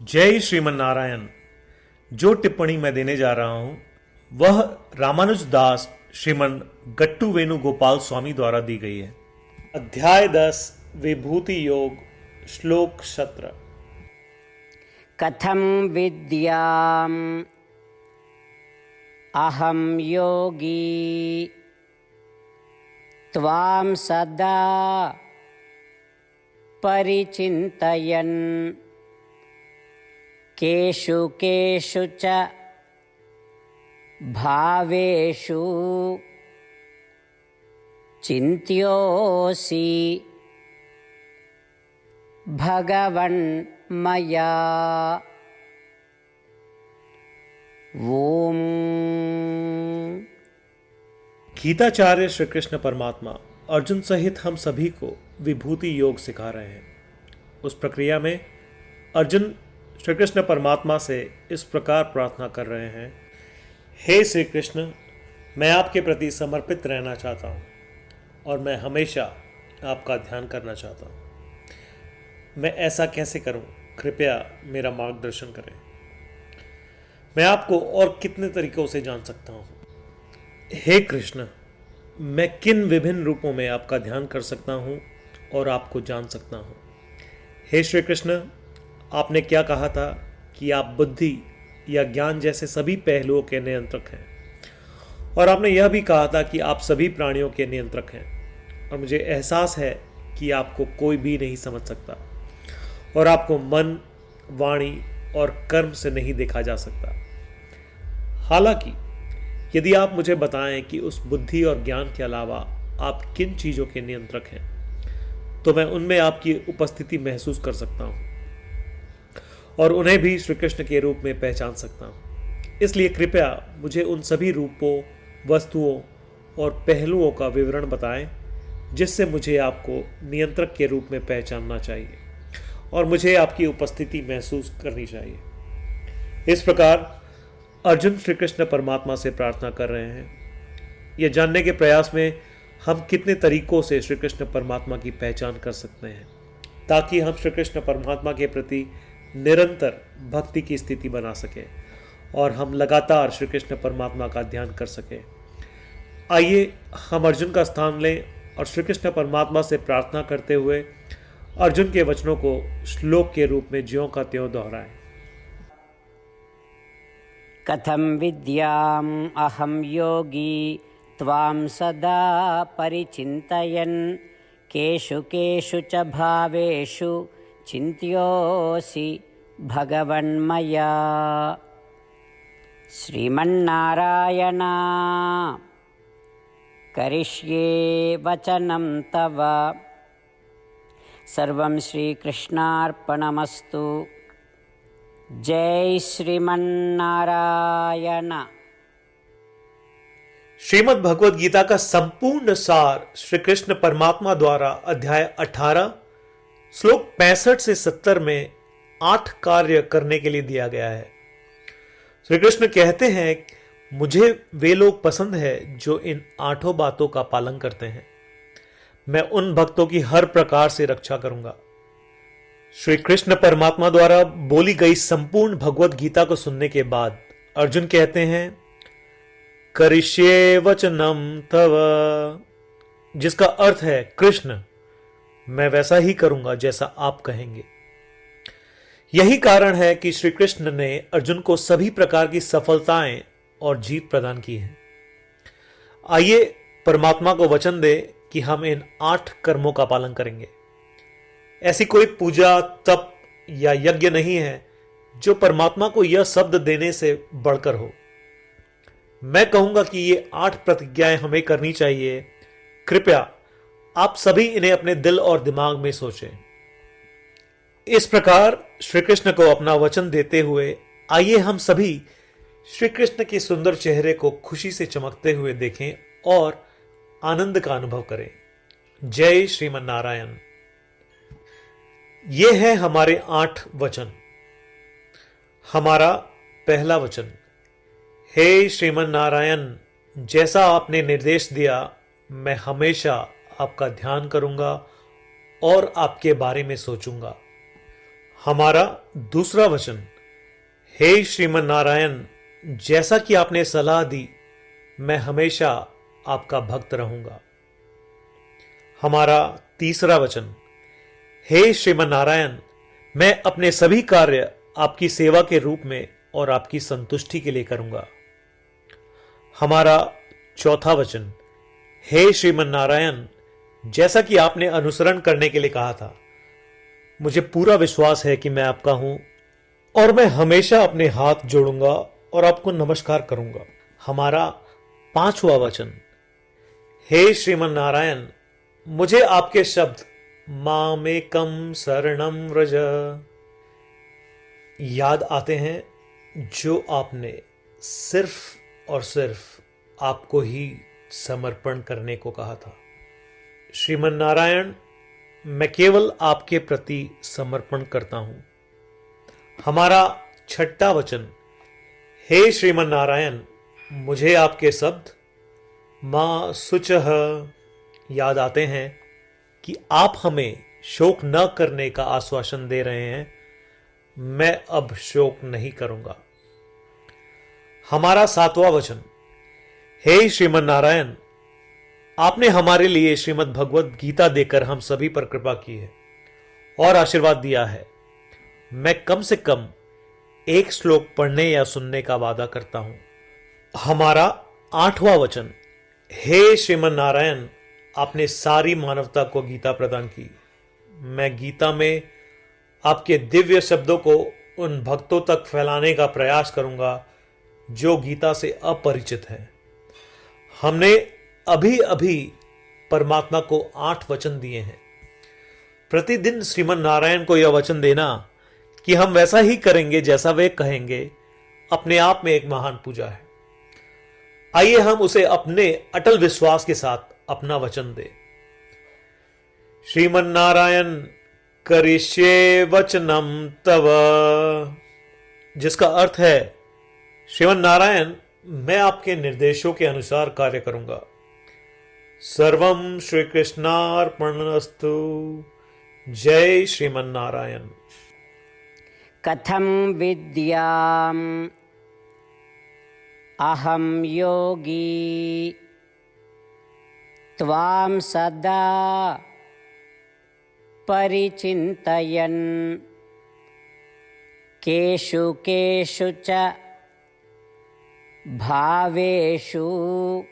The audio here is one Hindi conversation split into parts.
जय श्रीमन नारायण। जो टिप्पणी मैं देने जा रहा हूं वह रामानुज दास श्रीमन गट्टू वेणुगोपाल स्वामी द्वारा दी गई है। अध्याय 10 विभूति योग श्लोक 17। कथं विद्याम् अहं योगी त्वां सदा परिचिन्तयन् केषु केषु च भावेषु चिन्त्योऽसि भगवन् मया। ओम। गीताचार्य श्री कृष्ण परमात्मा अर्जुन सहित हम सभी को विभूति योग सिखा रहे हैं। उस प्रक्रिया में अर्जुन श्री कृष्ण परमात्मा से इस प्रकार प्रार्थना कर रहे हैं, हे श्री कृष्ण, मैं आपके प्रति समर्पित रहना चाहता हूँ और मैं हमेशा आपका ध्यान करना चाहता हूँ। मैं ऐसा कैसे करूँ? कृपया मेरा मार्गदर्शन करें। मैं आपको और कितने तरीकों से जान सकता हूँ? हे कृष्ण, मैं किन विभिन्न रूपों में आपका ध्यान कर सकता हूँ और आपको जान सकता हूँ? हे श्री कृष्ण, आपने क्या कहा था कि आप बुद्धि या ज्ञान जैसे सभी पहलुओं के नियंत्रक हैं, और आपने यह भी कहा था कि आप सभी प्राणियों के नियंत्रक हैं, और मुझे एहसास है कि आपको कोई भी नहीं समझ सकता और आपको मन, वाणी और कर्म से नहीं देखा जा सकता। हालांकि यदि आप मुझे बताएं कि उस बुद्धि और ज्ञान के अलावा आप किन चीज़ों के नियंत्रक हैं, तो मैं उनमें आपकी उपस्थिति महसूस कर सकता हूँ और उन्हें भी श्री कृष्ण के रूप में पहचान सकता हूँ। इसलिए कृपया मुझे उन सभी रूपों, वस्तुओं और पहलुओं का विवरण बताएं जिससे मुझे आपको नियंत्रक के रूप में पहचानना चाहिए और मुझे आपकी उपस्थिति महसूस करनी चाहिए। इस प्रकार अर्जुन श्री कृष्ण परमात्मा से प्रार्थना कर रहे हैं। यह जानने के प्रयास में हम कितने तरीकों से श्री कृष्ण परमात्मा की पहचान कर सकते हैं, ताकि हम श्री कृष्ण परमात्मा के प्रति निरंतर भक्ति की स्थिति बना सकें और हम लगातार श्री कृष्ण परमात्मा का ध्यान कर सकें। आइए हम अर्जुन का स्थान लें और श्री कृष्ण परमात्मा से प्रार्थना करते हुए अर्जुन के वचनों को श्लोक के रूप में ज्यों का त्यों दोहराएं। कथं विद्याम् अहं योगी त्वां सदा परिचिन्तयन् केषु केषु च भावेषु चिन्त्योऽसि भगवन्मया। श्रीमन्नारायण, करिष्ये वचनं तव। सर्वं श्रीकृष्णार्पणमस्तु। जय श्रीमन्नारायण। श्रीमद् भगवद गीता का संपूर्ण सार श्री कृष्ण परमात्मा द्वारा अध्याय 18 श्लोक 65 से 70 में 8 कार्य करने के लिए दिया गया है। श्री कृष्ण कहते हैं, मुझे वे लोग पसंद है जो इन 8 बातों का पालन करते हैं। मैं उन भक्तों की हर प्रकार से रक्षा करूंगा। श्री कृष्ण परमात्मा द्वारा बोली गई संपूर्ण भगवत गीता को सुनने के बाद अर्जुन कहते हैं, करिष्ये वचनम तव, जिसका अर्थ है, कृष्ण, मैं वैसा ही करूंगा जैसा आप कहेंगे। यही कारण है कि श्री कृष्ण ने अर्जुन को सभी प्रकार की सफलताएं और जीत प्रदान की है। आइए परमात्मा को वचन दे कि हम इन 8 कर्मों का पालन करेंगे। ऐसी कोई पूजा, तप या यज्ञ नहीं है जो परमात्मा को यह शब्द देने से बढ़कर हो। मैं कहूंगा कि ये 8 प्रतिज्ञाएं हमें करनी चाहिए। कृपया आप सभी इन्हें अपने दिल और दिमाग में सोचें। इस प्रकार श्री कृष्ण को अपना वचन देते हुए आइए हम सभी श्री कृष्ण के सुंदर चेहरे को खुशी से चमकते हुए देखें और आनंद का अनुभव करें। जय श्रीमन नारायण। ये है हमारे 8 वचन। हमारा पहला वचन, हे श्रीमन नारायण, जैसा आपने निर्देश दिया मैं हमेशा आपका ध्यान करूंगा और आपके बारे में सोचूंगा। हमारा दूसरा वचन, हे श्रीमन नारायण, जैसा कि आपने सलाह दी, मैं हमेशा आपका भक्त रहूंगा। हमारा तीसरा वचन, हे श्रीमन नारायण, मैं अपने सभी कार्य आपकी सेवा के रूप में और आपकी संतुष्टि के लिए करूंगा। हमारा चौथा वचन, हे श्रीमन नारायण, जैसा कि आपने अनुसरण करने के लिए कहा था, मुझे पूरा विश्वास है कि मैं आपका हूं और मैं हमेशा अपने हाथ जोड़ूंगा और आपको नमस्कार करूंगा। हमारा पांचवा वचन, हे श्रीमन नारायण, मुझे आपके शब्द मामेकम शरणम व्रज याद आते हैं, जो आपने सिर्फ और सिर्फ आपको ही समर्पण करने को कहा था। श्रीमन नारायण, मैं केवल आपके प्रति समर्पण करता हूं। हमारा छठा वचन, हे श्रीमन नारायण, मुझे आपके शब्द मां शुचः याद आते हैं कि आप हमें शोक न करने का आश्वासन दे रहे हैं। मैं अब शोक नहीं करूंगा। हमारा सातवां वचन, हे श्रीमन नारायण, आपने हमारे लिए श्रीमद् भगवद गीता देकर हम सभी पर कृपा की है और आशीर्वाद दिया है। मैं कम से कम एक श्लोक पढ़ने या सुनने का वादा करता हूं। हमारा आठवां वचन, हे श्रीमन नारायण, आपने सारी मानवता को गीता प्रदान की। मैं गीता में आपके दिव्य शब्दों को उन भक्तों तक फैलाने का प्रयास करूंगा जो गीता से अपरिचित हैं। हमने अभी अभी परमात्मा को 8 वचन दिए हैं। प्रतिदिन श्रीमन नारायण को यह वचन देना कि हम वैसा ही करेंगे जैसा वे कहेंगे, अपने आप में एक महान पूजा है। आइए हम उसे अपने अटल विश्वास के साथ अपना वचन दें। श्रीमन नारायण करिष्ये वचनम तव, जिसका अर्थ है, श्रीमन नारायण, मैं आपके निर्देशों के अनुसार कार्य करूंगा। सर्वम श्री कृष्णार्पणमस्तु। जय श्रीमन नारायण। कथं विद्याम् अहं योगी त्वां सदा परिचिन्तयन् केषु केषु च भावेषु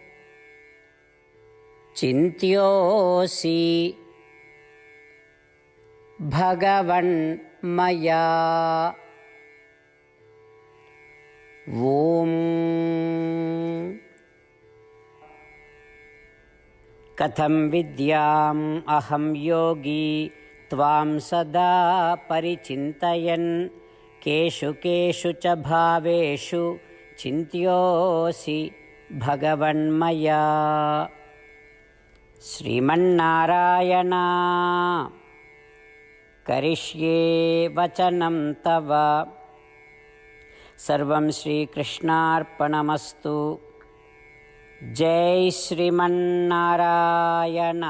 चिन्त्योऽसि भगवन् मया। ॐ कथं विद्याम् अहं योगी त्वां सदा परिचिन्तयन् केषु केषु च भावेषु चिन्त्योऽसि भगवन्मया। श्रीमन्नारायण करिष्ये वचनं तव। सर्वं श्रीकृष्णार्पणमस्तु। जय श्रीमन्नारायण।